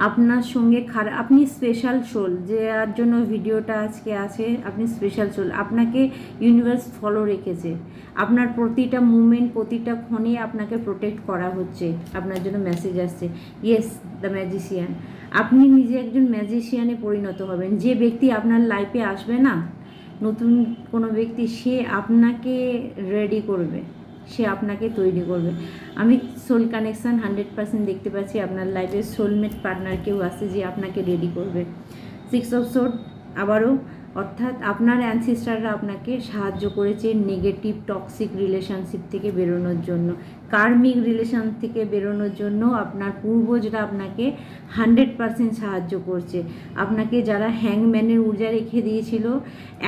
আপনার সঙ্গে আপনি স্পেশাল সোল, যার জন্য ভিডিওটা আজকে আছে, আপনি স্পেশাল সোল, আপনাকে ইউনিভার্স ফলো রেখেছে। আপনার প্রতিটা মুভমেন্ট, প্রতিটা ক্ষণে আপনাকে প্রোটেক্ট করা হচ্ছে, আপনার জন্য মেসেজ আসছে। ইয়েস, দ্য ম্যাজিশিয়ান, আপনি নিজে একজন ম্যাজিশিয়ানে পরিণত হবেন। যে ব্যক্তি আপনার লাইফে আসবে না, নতুন কোনো ব্যক্তি, সে আপনাকে রেডি করবে, সে আপনাকে তৈরি করবে। আমি সোল কানেকশান 100% দেখতে পাচ্ছি। আপনার লাইফে সোলমেট পার্টনার কেউ আছে যে আপনাকে রেডি করবে। 6 অফ সোর্ড আবারও, অর্থাৎ আপনার অ্যানসিস্টাররা আপনাকে সাহায্য করেছে নেগেটিভ টক্সিক রিলেশনশিপ থেকে বেরোনোর জন্য, কার্মিক রিলেশন থেকে বেরোনোর জন্য আপনার পূর্বজরা আপনাকে 100% সাহায্য করছে। আপনাকে যারা হ্যাংম্যানের ঊর্জা রেখে দিয়েছিল,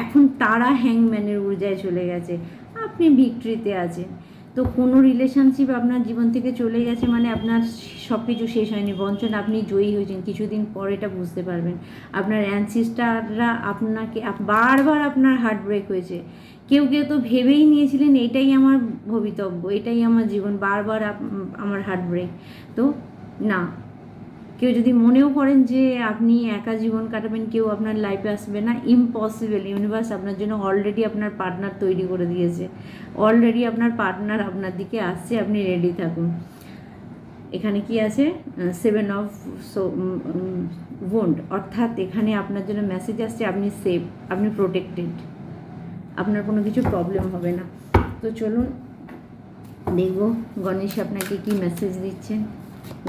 এখন তারা হ্যাংম্যানের ঊর্জায় চলে গেছে, আপনি ভিক্টরিতে আছেন। তো কোনো রিলেশনশিপ আপনার জীবন থেকে চলে গেছে মানে আপনার সব কিছু শেষ হয়নি, বরঞ্চ আপনি জয়ী হয়েছেন। কিছুদিন পর এটা বুঝতে পারবেন। আপনার অ্যানসিস্টাররা আপনাকে বারবার, আপনার হার্ট ব্রেক হয়েছে। কেউ কেউ তো ভেবেই নিয়েছিলেন এটাই আমার ভবিতব্য, এটাই আমার জীবন, বারবার আমার হার্ট ব্রেক। তো না, কেউ যদি মনেও করেন যে আপনি একা জীবন কাটাবেন, কেউ আপনার লাইফে আসবে না, ইম্পসিবল। ইউনিভার্স আপনার জন্য অলরেডি আপনার পার্টনার তৈরি করে দিয়েছে, অলরেডি আপনার পার্টনার আপনার দিকে আসছে, আপনি রেডি থাকুন। এখানে কি আছে? 7 অফ ওয়ান্ড, অর্থাৎ এখানে আপনার জন্য মেসেজ আসছে আপনি সেফ, আপনি প্রোটেক্টেড, আপনার কোনো কিছু প্রবলেম হবে না। তো চলুন দেখব গণেশ আপনাকে কি মেসেজ দিচ্ছেন,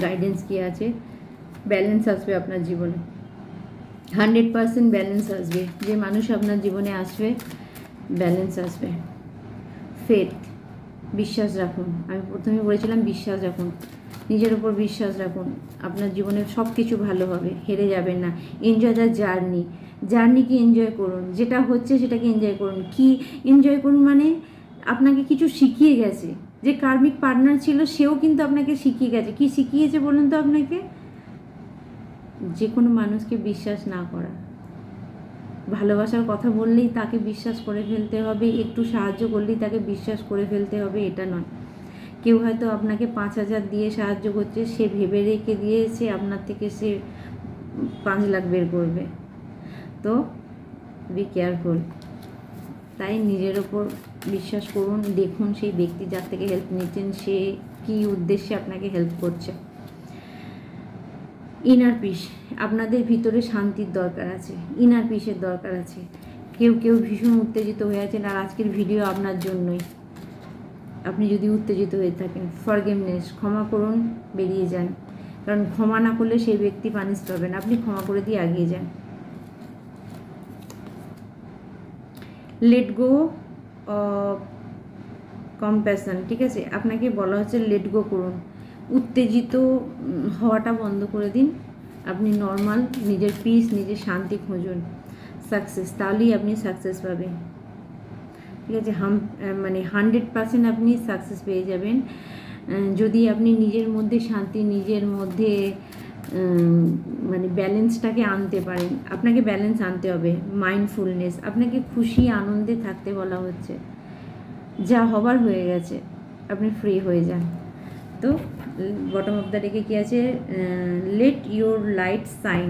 গাইডেন্স কি আছে। ব্যালেন্স আসবে আপনার জীবনে, 100% ব্যালেন্স আসবে। যে মানুষ আপনার জীবনে আসবে, ব্যালেন্স আসবে। ফেথ, বিশ্বাস রাখুন। আমি প্রথমে বলেছিলাম বিশ্বাস রাখুন, নিজের ওপর বিশ্বাস রাখুন, আপনার জীবনে সব কিছু ভালো হবে, হেরে যাবেন না। এনজয় দ্য জার্নি, জার্নিকে এনজয় করুন, যেটা হচ্ছে সেটাকে এনজয় করুন। কি এনজয় করুন মানে আপনাকে কিছু শিখিয়ে গেছে। যে কার্মিক পার্টনার ছিল সেও কিন্তু আপনাকে শিখিয়ে গেছে। কি শিখিয়েছে বলুন তো আপনাকে? যে কোনো মানুষকে বিশ্বাস না করা, ভালোবাসার কথা বললেই তাকে বিশ্বাস করে ফেলতে হবে, একটু সাহায্য করলেই তাকে বিশ্বাস করে ফেলতে হবে, এটা নয়। কেউ হয়তো আপনাকে 5,000 দিয়ে সাহায্য করছে, সে ভেবে রেখে দিয়েছে আপনার থেকে সে 5 লাখ বের করবে। তো বি কেয়ারফুল। তাই নিজের ওপর বিশ্বাস করুন, দেখুন সেই ব্যক্তি যার থেকে হেল্প নিচ্ছেন সে কী উদ্দেশ্যে আপনাকে হেল্প করছে। ইনার পিস, আপনাদের ভিতরে শান্তির দরকার আছে, ইনার পিসের দরকার আছে। কেউ কেউ ভীষণ উত্তেজিত হয়ে আছেন, আর আজকের ভিডিও আপনার জন্যই। আপনি যদি উত্তেজিত হয়ে থাকেন, ফরগিভনেস, ক্ষমা করুন, বেরিয়ে যান। কারণ ক্ষমা না করলে সেই ব্যক্তি পানিশ পাবেন, আপনি ক্ষমা করে দিয়ে এগিয়ে যান। লেট গো কম্প্যাশন, ঠিক আছে? আপনাকে বলা হচ্ছে লেট গো করুন, উত্তেজিত হওয়াটা বন্ধ করে দিন। আপনি নর্মাল নিজের পিস, নিজের শান্তি খুঁজুন। সাকসেস, তাহলেই আপনি সাকসেস পাবেন, ঠিক আছে? মানে 100% আপনি সাকসেস পেয়ে যাবেন যদি আপনি নিজের মধ্যে শান্তি, নিজের মধ্যে মানে ব্যালেন্সটাকে আনতে পারেন। আপনাকে ব্যালেন্স আনতে হবে। মাইন্ডফুলনেস, আপনাকে খুশি আনন্দে থাকতে বলা হচ্ছে। যা হবার হয়ে গেছে, আপনি ফ্রি হয়ে যান। তো বটম অফ দ্য ডেকে কী আছে? লেট ইউর লাইট শাইন,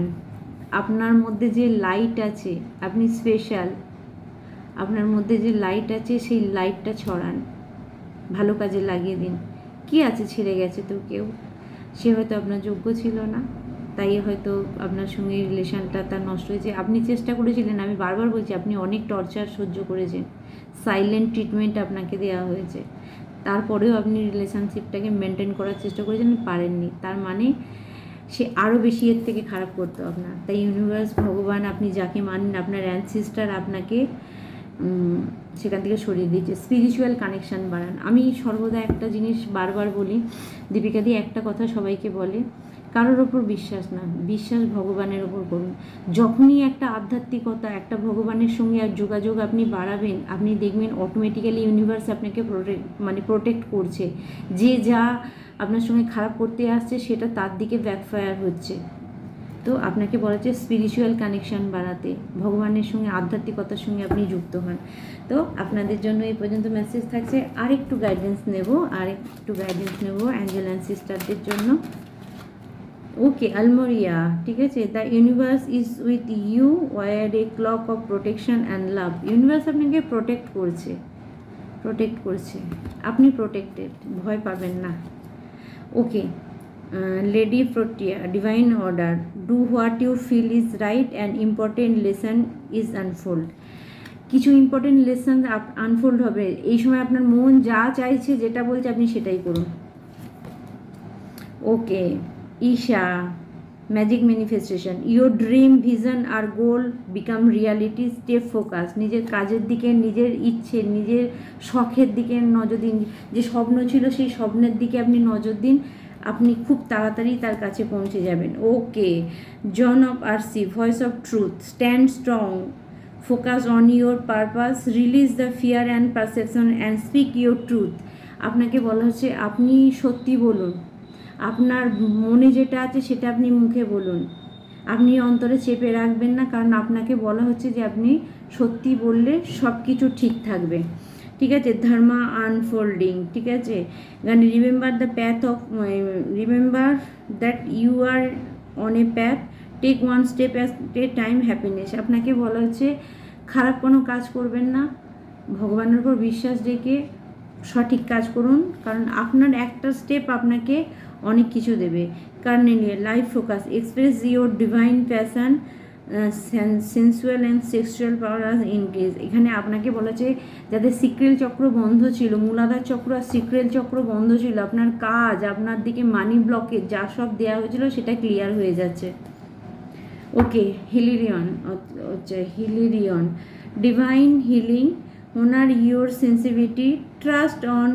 আপনার মধ্যে যে লাইট আছে, আপনি স্পেশাল, আপনার মধ্যে যে লাইট আছে সেই লাইটটা ছড়ান, ভালো কাজে লাগিয়ে দিন। কি আছে, ছেড়ে গেছে তো কেউ, সে হয়তো আপনার যোগ্য ছিল না, তাই হয়তো আপনার সঙ্গে রিলেশানটা তার নষ্ট হয়েছে। আপনি চেষ্টা করেছিলেন, আমি বারবার বলছি, আপনি অনেক টর্চার সহ্য করেছেন, সাইলেন্ট ট্রিটমেন্ট আপনাকে দেওয়া হয়েছে, তারপরেও আপনি রিলেশনশিপটাকে মেনটেন করার চেষ্টা করেছেন, পারেননি। তার মানে সে আরও বেশি এর থেকে খারাপ করতো আপনার। তাই ইউনিভার্স, ভগবান, আপনি যাকে মানেন, আপনার অ্যানসিস্টার আপনাকে সেখান থেকে সরিয়ে দিয়েছে। স্পিরিচুয়াল কানেকশান বাড়ান। আমি সর্বদা একটা জিনিস বারবার বলি, দীপিকা দি একটা কথা সবাইকে বলে, কারোর ওপর বিশ্বাস না, বিশ্বাস ভগবানের ওপর করুন। যখনই একটা আধ্যাত্মিকতা, একটা ভগবানের সঙ্গে আর যোগাযোগ আপনি বাড়াবেন, আপনি দেখবেন অটোমেটিক্যালি ইউনিভার্স আপনাকে প্রোটেক্ট করছে। যে যা আপনার সঙ্গে খারাপ করতে আসছে সেটা তার দিকে ব্যাকফায়ার হচ্ছে। তো আপনাকে বলা হচ্ছে স্পিরিচুয়াল কানেকশান বাড়াতে, ভগবানের সঙ্গে, আধ্যাত্মিকতার সঙ্গে আপনি যুক্ত হন। তো আপনাদের জন্য এই পর্যন্ত মেসেজ থাকছে। আরেকটু গাইডেন্স নেব অ্যাঞ্জেল অ্যান্ড সিস্টারদের জন্য। ওকে, আলমোরিয়া, ঠিক আছে। The universe is with you wear a cloak of protection and love. Universe আপনাকে প্রোটেক্ট করছে, আপনি প্রোটেক্টেড, ভয় পাবেন না। Okay, Lady Portia, divine order, do what you feel is right and important lesson is unfold. কিছু important lesson unfold হবে এই সময়। আপনার মন যা চাইছে, যেটা বলছে, আপনি সেটাই করুন। Okay, Isha, magic manifestation, your dream, vision আর goal become reality. Stay focus, নিজের কাজের দিকে, নিজের ইচ্ছে, নিজের শখের দিকে নজর দিন। যে স্বপ্ন ছিল সেই স্বপ্নের দিকে আপনি নজর দিন, আপনি খুব তাড়াতাড়ি তার কাছে পৌঁছে যাবেন। Okay, Joan of Arc, voice of truth, stand strong, focus on your purpose, release the fear and perception and speak your truth. আপনাকে বলা হচ্ছে আপনি সত্যি বলুন, আপনার মনে যেটা আছে সেটা আপনি মুখে বলুন, আপনি অন্তরে চেপে রাখবেন না, কারণ আপনাকে বলা হচ্ছে যে আপনি সত্যি বললে সব কিছু ঠিক থাকবে, ঠিক আছে। ধর্মা আনফোল্ডিং, ঠিক আছে। গান remember that you are on a path, take one step at a time, happiness. আপনাকে বলা হচ্ছে খারাপ কোনো কাজ করবেন না, ভগবানের উপর বিশ্বাস রেখে সঠিক কাজ করুন, কারণ আপনার একটা স্টেপ আপনাকে অনেক কিছু দেবে। Carnelia, life focus, express your divine passion, sensual and sexual power আর ইনক্রিজ। এখানে আপনাকে বলেছে যাদের সিক্রেল চক্র বন্ধ ছিল, মূলাধার চক্র আর সিক্রেল চক্র বন্ধ ছিল, আপনার কাজ, আপনার দিকে মানি ব্লকেজ যা সব দেওয়া হয়েছিল সেটা ক্লিয়ার হয়ে যাচ্ছে। Okay, Hilarion, divine healing, honor your sensitivity, trust on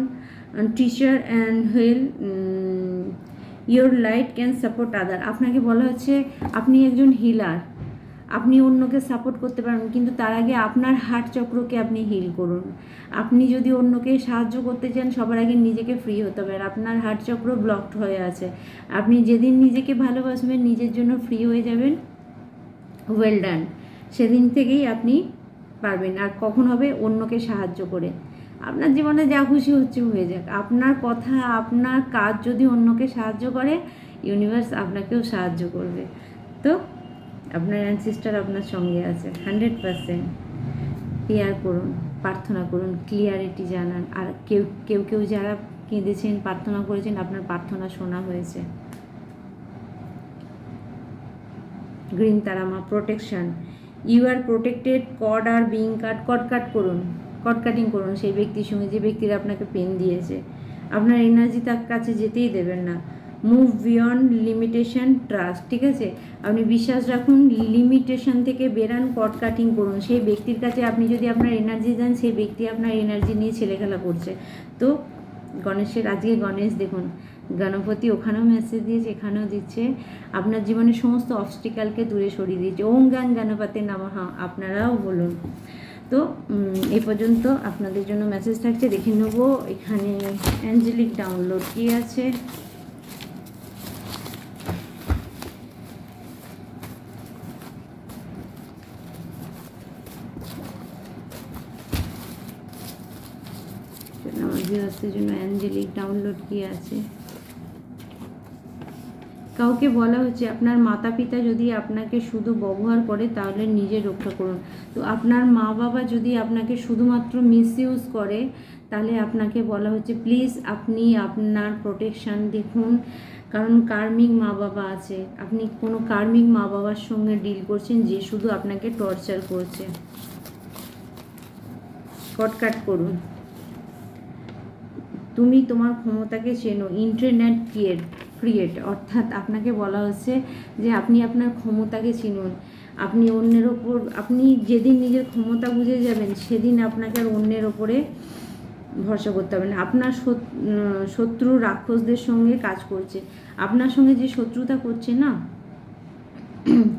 teacher and heal your light can support other। আপনাকে বলা হচ্ছে আপনি একজন হিলার, আপনি অন্যকে সাপোর্ট করতে পারবেন, কিন্তু তার আগে আপনার হার্ট চক্রকে আপনি হিল করুন। আপনি যদি অন্যকে সাহায্য করতে চান, সবার আগে নিজেকে ফ্রি হতে হবে। আর আপনার হার্ট চক্র ব্লকড হয়ে আছে, আপনি যেদিন নিজেকে ভালোবাসবেন, নিজের জন্য ফ্রি হয়ে যাবেন, ওয়েল ডান, সেদিন থেকেই আপনি পারবেন। আর কখন হবে? অন্যকে সাহায্য করে। আপনার জীবনে যা খুশি হচ্ছে হয়ে যাক, আপনার কথা, আপনার কাজ যদি অন্যকে সাহায্য করে, ইউনিভার্স আপনাকেও সাহায্য করবে। তো আপনার অ্যানসিস্টার আপনার সঙ্গে আছে 100%। প্রেয়ার করুন, প্রার্থনা করুন, ক্লিয়ারিটি জানান। আর কেউ যারা কেঁদেছেন, প্রার্থনা করেছেন, আপনার প্রার্থনা শোনা হয়েছে। গ্রিন তারামা, protection, you are protected, cord আর বিং কর্ড কাটিং করুন সেই ব্যক্তির সঙ্গে যে ব্যক্তিরা আপনাকে পেন দিয়েছে। আপনার এনার্জি তার কাছে যেতেই দেবেন না। মুভ বিয়ন্ড লিমিটেশন, ট্রাস্ট, ঠিক আছে। আপনি বিশ্বাস রাখুন, লিমিটেশন থেকে বেরান, কর্ড কাটিং করুন সেই ব্যক্তির কাছে। আপনি যদি আপনার এনার্জি দেন, সেই ব্যক্তি আপনার এনার্জি নিয়ে ছেলেখেলা করছে। তো গণেশের, আজকে গণেশ দেখুন, গণপতি ওখানেও মেসেজ দিয়েছে, এখানেও দিচ্ছে, আপনার জীবনের সমস্ত অবস্টিক্যালকে দূরে সরিয়ে দিয়েছে। ওম গান গণপতি নমঃ, আপনারাও বলুন। তো এই পর্যন্ত আপনাদের জন্য মেসেজ থাকছে, দেখে নেব এখানে অ্যাঞ্জেলিক ডাউনলোড কি আছে। আমার ভিউয়ার্সদের জন্য অ্যাঞ্জেলিক ডাউনলোড কি আছে। কাউকে বলা হচ্ছে আপনার মাতা পিতা যদি আপনাকে শুধু ব্যবহার করে তাহলে নিজে রক্ষা করুন। তো আপনার মা বাবা যদি আপনাকে শুধুমাত্র মিসইউজ করে তাহলে আপনাকে বলা হচ্ছে প্লিজ আপনি আপনার প্রোটেকশান দেখুন, কারণ কার্মিক মা বাবা আছে, আপনি কোনো কার্মিক মা বাবার সঙ্গে ডিল করছেন যে শুধু আপনাকে টর্চার করছে। কটকাট করুন। তুমি তোমার ক্ষমতাকে চেনো, ইন্টারনেট ক্রিয়েট, অর্থাৎ আপনাকে বলা হচ্ছে যে আপনি আপনার ক্ষমতাকে চিনুন। আপনি অন্যের ওপর, আপনি যেদিন নিজের ক্ষমতা বুঝে যাবেন সেদিন আপনাকে আর অন্যের ওপরে ভরসা করতে হবে না। আপনার শত্রু রাক্ষসদের সঙ্গে কাজ করছে, আপনার সঙ্গে যে শত্রুতা করছে না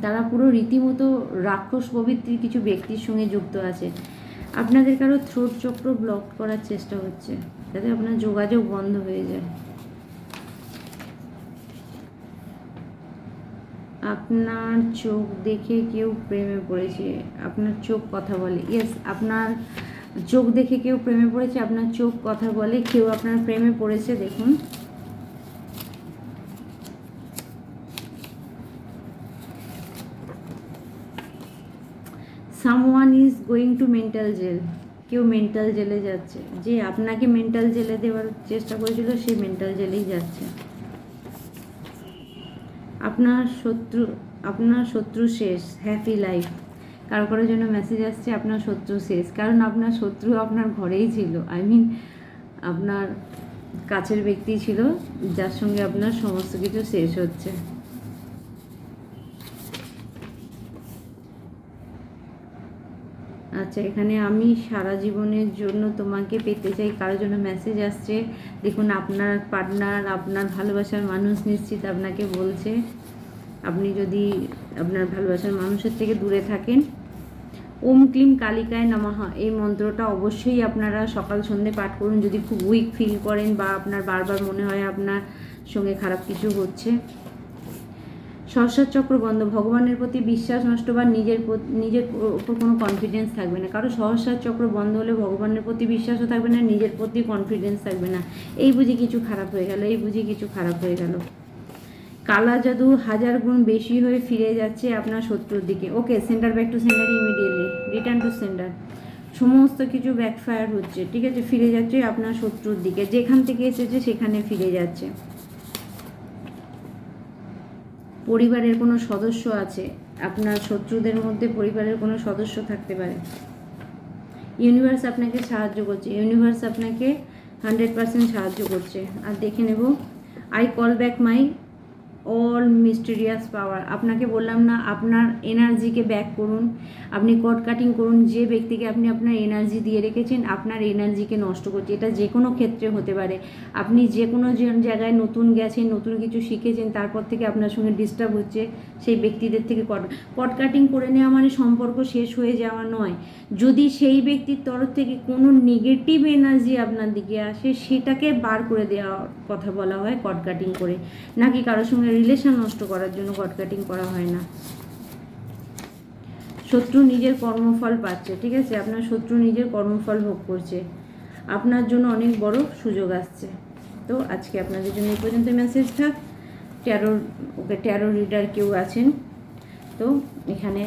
তারা পুরো রীতিমতো রাক্ষস প্রবৃত্তির কিছু ব্যক্তির সঙ্গে যুক্ত আছে। আপনাদের কারো থ্রোট চক্র ব্লক করার চেষ্টা হচ্ছে যাতে আপনার যোগাযোগ বন্ধ হয়ে যায়। আপনার চোখ দেখে কেউ প্রেমে পড়েছে, আপনার চোখ কথা বলে। ইয়েস, আপনার চোখ দেখে কেউ প্রেমে পড়েছে, আপনার চোখ কথা বলে, কেউ আপনার প্রেমে পড়েছে। দেখুন someone is going to mental jail, কেউ মেন্টাল জেলে যাচ্ছে, যে আপনাকে মেন্টাল জেলে দেওয়ার চেষ্টা করেছিল সে মেন্টাল জেলেই যাচ্ছে। আপনার শত্রু শেষ, হ্যাপি লাইফ। কারো কারোর জন্য মেসেজ আসছে আপনার শত্রু শেষ, কারণ আপনার শত্রু আপনার ঘরেই ছিল, আপনার কাছের ব্যক্তি ছিল যার সঙ্গে আপনার সমস্ত কিছু শেষ হচ্ছে। আচ্ছা, এখানে আমি সারা জীবনের জন্য তোমাকে পেতে চাই, কারোর জন্য মেসেজ আসছে। দেখুন আপনার পার্টনার, আপনার ভালোবাসার মানুষ নিশ্চিত আপনাকে বলছে, আপনি যদি আপনার ভালোবাসার মানুষের থেকে দূরে থাকেন, ওম ক্লিম কালিকায় নমঃ এই মন্ত্রটা অবশ্যই আপনারা সকাল সন্ধ্যে পাঠ করুন যদি খুব উইক ফিল করেন বা আপনার বারবার মনে হয় আপনার সঙ্গে খারাপ কিছু হচ্ছে। সহস্রার চক্র বন্ধ, ভগবানের প্রতি বিশ্বাস নষ্ট বা নিজের ওপর কোনো কনফিডেন্স থাকবে না। কারো সহস্রার চক্র বন্ধ হলে ভগবানের প্রতি বিশ্বাসও থাকবে না, নিজের প্রতি কনফিডেন্স থাকবে না। এই বুঝি কিছু খারাপ হয়ে গেল, এই বুঝি কিছু খারাপ হয়ে গেল। কালা জাদু 1000 গুণ বেশি হয়ে ফিরে যাচ্ছে আপনার শত্রুর দিকে। Okay, centre back to centre immediately, return to centre. সমস্ত কিছু ব্যাকফায়ার হচ্ছে, ঠিক আছে, ফিরে যাচ্ছে আপনার শত্রুর দিকে, যেখান থেকে এসেছে সেখানে ফিরে যাচ্ছে। পরিবারের কোনো সদস্য আছে, আপনার শত্রুদের মধ্যে পরিবারের কোনো সদস্য থাকতে পারে। ইউনিভার্স আপনাকে সাহায্য করছে, ইউনিভার্স আপনাকে 100% সাহায্য করছে। আর দেখে নেব, I call back my all mysterious power. আপনাকে বললাম না আপনার এনার্জিকে ব্যাক করুন, আপনি কট কাটিং করুন। যে ব্যক্তিকে আপনি আপনার এনার্জি দিয়ে রেখেছেন আপনার এনার্জিকে নষ্ট করছে, এটা যে কোনো ক্ষেত্রে হতে পারে। আপনি যে কোনো জায়গায় নতুন গেছেন, নতুন কিছু শিখেছেন, তারপর থেকে আপনার সঙ্গে ডিস্টার্ব হচ্ছে, সেই ব্যক্তিদের থেকে কট কাটিং করে নেওয়া মানে সম্পর্ক শেষ হয়ে যাওয়া নয়। যদি সেই ব্যক্তির তরফ থেকে কোনো নেগেটিভ এনার্জি আপনার দিকে আসে সেটাকে বার করে দেওয়ার কথা বলা হয় কট কাটিং করে, নাকি কারোর সঙ্গে রিলেশন নষ্ট করার জন্য কট কাটিং করা হয় না। শত্রু নিজের কর্মফল পাচ্ছে, ঠিক আছে, আপনার শত্রু নিজের কর্মফল ভোগ করছে, আপনার জন্য অনেক বড় সুযোগ আসছে। তো আজকে আপনাদের জন্য এই পর্যন্ত মেসেজ থাক। ট্যারো রিডার কেউ আছেন তো এখানে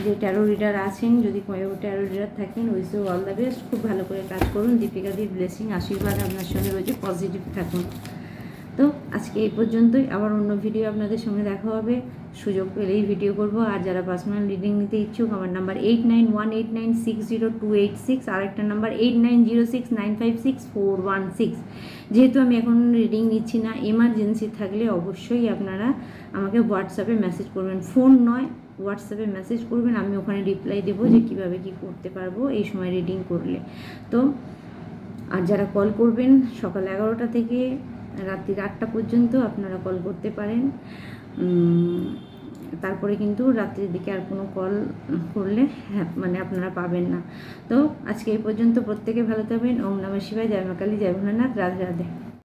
যে ট্যারো রিডার আছেন, যদি ট্যারো রিডার থাকেন, wish you all the best. খুব ভালো করে কাজ করুন, দীপিকাদির ব্লেসিং আশীর্বাদ আপনার সঙ্গে রয়েছে, পজিটিভ থাকুন। তো আজকে এই পর্যন্তই, আবার অন্য ভিডিও আপনাদের সঙ্গে দেখা হবে, সুযোগ পেলেই ভিডিও করব। আর যারা পার্সোনাল রিডিং নিতে ইচ্ছুক, আমার নাম্বার 8918960286, আর একটা নাম্বার 8906956416। যেহেতু আমি এখন রিডিং নিচ্ছি না, এমার্জেন্সি থাকলে অবশ্যই আপনারা আমাকে হোয়াটসঅ্যাপে মেসেজ করবেন, ফোন নয়, হোয়াটসঅ্যাপে মেসেজ করবেন, আমি ওখানে রিপ্লাই দেবো যে কীভাবে কী করতে পারবো এই সময় রিডিং করলে। তো আর যারা কল করবেন সকাল 11টা থেকে রাত্রি 8টা পর্যন্ত আপনারা কল করতে পারেন, তারপরে কিন্তু রাত্রির দিকে আর কোনো কল করলে মানে আপনারা পাবেন না। তো আজকে এই পর্যন্ত, প্রত্যেকে ভালো থাকবেন। ওম নমঃ শিবায়, জয় মা কালী, জয় ভোলানাথ, রাধে রাধে।